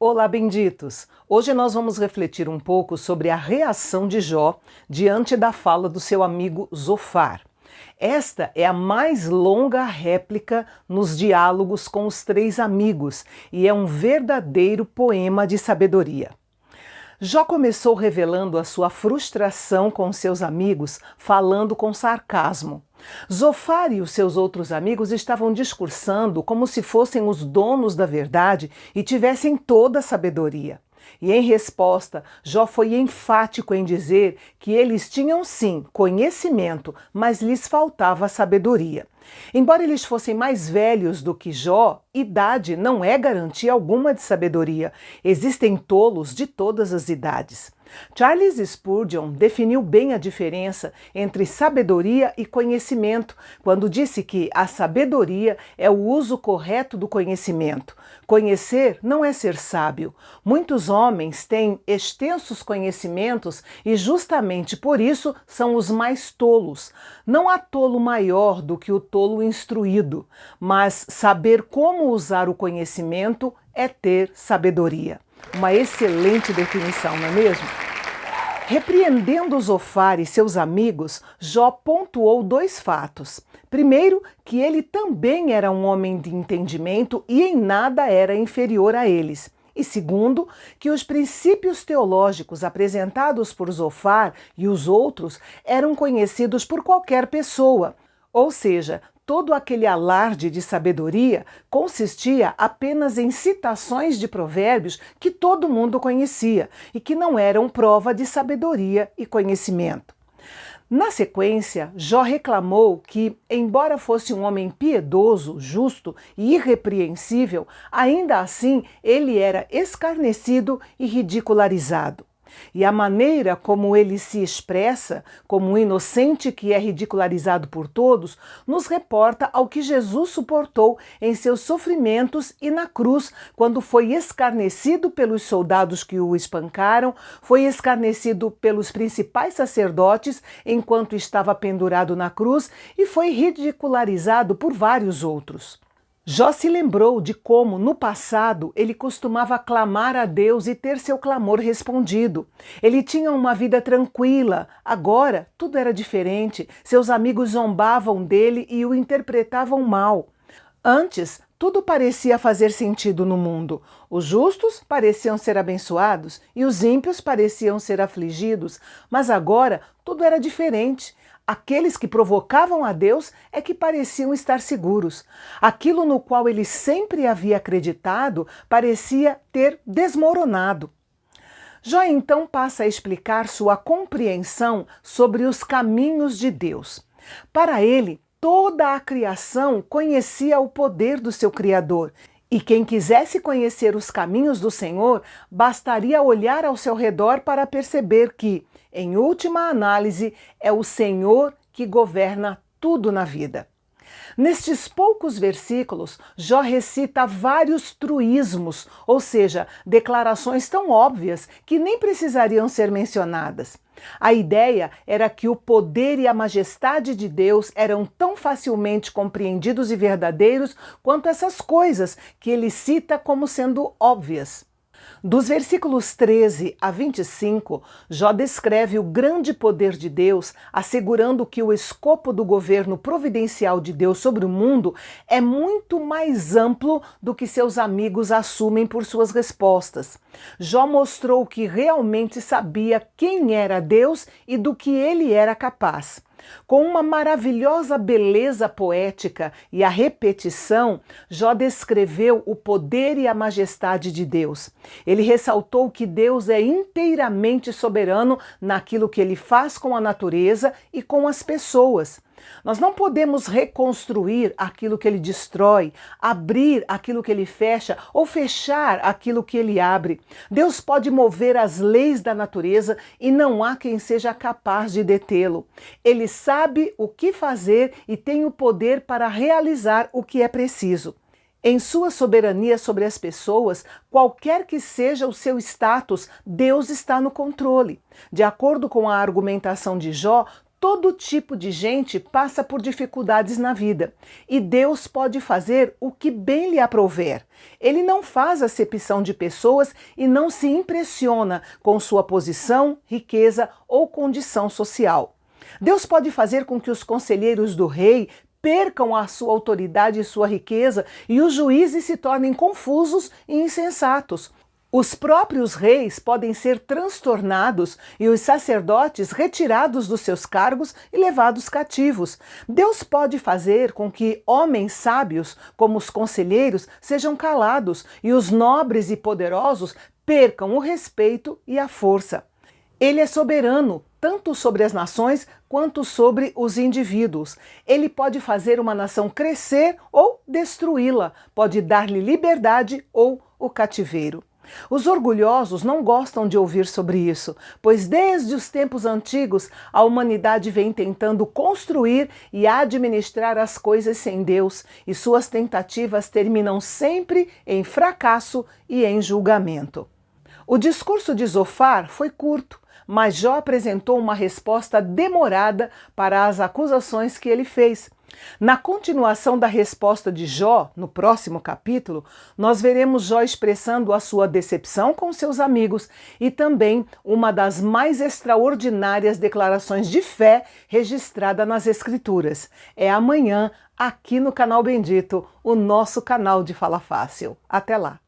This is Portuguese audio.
Olá, benditos! Hoje nós vamos refletir um pouco sobre a reação de Jó diante da fala do seu amigo Zofar. Esta é a mais longa réplica nos diálogos com os três amigos e é um verdadeiro poema de sabedoria. Jó começou revelando a sua frustração com seus amigos, falando com sarcasmo. Zofar e os seus outros amigos estavam discursando como se fossem os donos da verdade e tivessem toda a sabedoria. E em resposta, Jó foi enfático em dizer que eles tinham sim conhecimento, mas lhes faltava sabedoria. Embora eles fossem mais velhos do que Jó, idade não é garantia alguma de sabedoria. Existem tolos de todas as idades. Charles Spurgeon definiu bem a diferença entre sabedoria e conhecimento, quando disse que a sabedoria é o uso correto do conhecimento. Conhecer não é ser sábio. Muitos homens têm extensos conhecimentos e justamente por isso são os mais tolos. Não há tolo maior do que o tolo instruído, mas saber como usar o conhecimento é ter sabedoria. Uma excelente definição, não é mesmo? Repreendendo Zofar e seus amigos, Jó pontuou dois fatos. Primeiro, que ele também era um homem de entendimento e em nada era inferior a eles. E segundo, que os princípios teológicos apresentados por Zofar e os outros eram conhecidos por qualquer pessoa. Ou seja, todo aquele alarde de sabedoria consistia apenas em citações de provérbios que todo mundo conhecia e que não eram prova de sabedoria e conhecimento. Na sequência, Jó reclamou que, embora fosse um homem piedoso, justo e irrepreensível, ainda assim ele era escarnecido e ridicularizado. E a maneira como ele se expressa, como um inocente que é ridicularizado por todos, nos reporta ao que Jesus suportou em seus sofrimentos e na cruz, quando foi escarnecido pelos soldados que o espancaram, foi escarnecido pelos principais sacerdotes enquanto estava pendurado na cruz e foi ridicularizado por vários outros. Jó se lembrou de como, no passado, ele costumava clamar a Deus e ter seu clamor respondido. Ele tinha uma vida tranquila, agora tudo era diferente. Seus amigos zombavam dele e o interpretavam mal. Antes, tudo parecia fazer sentido no mundo. Os justos pareciam ser abençoados e os ímpios pareciam ser afligidos, mas agora tudo era diferente. Aqueles que provocavam a Deus é que pareciam estar seguros. Aquilo no qual ele sempre havia acreditado parecia ter desmoronado. Jó então passa a explicar sua compreensão sobre os caminhos de Deus. Para ele, toda a criação conhecia o poder do seu Criador. E quem quisesse conhecer os caminhos do Senhor, bastaria olhar ao seu redor para perceber que, em última análise, é o Senhor que governa tudo na vida. Nestes poucos versículos, Jó recita vários truísmos, ou seja, declarações tão óbvias que nem precisariam ser mencionadas. A ideia era que o poder e a majestade de Deus eram tão facilmente compreendidos e verdadeiros quanto essas coisas que ele cita como sendo óbvias. Dos versículos 13 a 25, Jó descreve o grande poder de Deus, assegurando que o escopo do governo providencial de Deus sobre o mundo é muito mais amplo do que seus amigos assumem por suas respostas. Jó mostrou que realmente sabia quem era Deus e do que ele era capaz. Com uma maravilhosa beleza poética e a repetição, Jó descreveu o poder e a majestade de Deus. Ele ressaltou que Deus é inteiramente soberano naquilo que ele faz com a natureza e com as pessoas. Nós não podemos reconstruir aquilo que ele destrói, abrir aquilo que ele fecha ou fechar aquilo que ele abre. Deus pode mover as leis da natureza e não há quem seja capaz de detê-lo. Ele sabe o que fazer e tem o poder para realizar o que é preciso. Em sua soberania sobre as pessoas, qualquer que seja o seu status, Deus está no controle. De acordo com a argumentação de Jó, Todo tipo de gente passa por dificuldades na vida e Deus pode fazer o que bem lhe aprouver. Ele não faz acepção de pessoas e não se impressiona com sua posição, riqueza ou condição social. Deus pode fazer com que os conselheiros do rei percam a sua autoridade e sua riqueza e os juízes se tornem confusos e insensatos. Os próprios reis podem ser transtornados e os sacerdotes retirados dos seus cargos e levados cativos. Deus pode fazer com que homens sábios, como os conselheiros, sejam calados e os nobres e poderosos percam o respeito e a força. Ele é soberano, tanto sobre as nações quanto sobre os indivíduos. Ele pode fazer uma nação crescer ou destruí-la, pode dar-lhe liberdade ou o cativeiro. Os orgulhosos não gostam de ouvir sobre isso, pois desde os tempos antigos a humanidade vem tentando construir e administrar as coisas sem Deus, e suas tentativas terminam sempre em fracasso e em julgamento. O discurso de Zofar foi curto, mas Jó apresentou uma resposta demorada para as acusações que ele fez. Na continuação da resposta de Jó, no próximo capítulo, nós veremos Jó expressando a sua decepção com seus amigos e também uma das mais extraordinárias declarações de fé registrada nas Escrituras. É amanhã, aqui no Canal Bendito, o nosso canal de Fala Fácil. Até lá!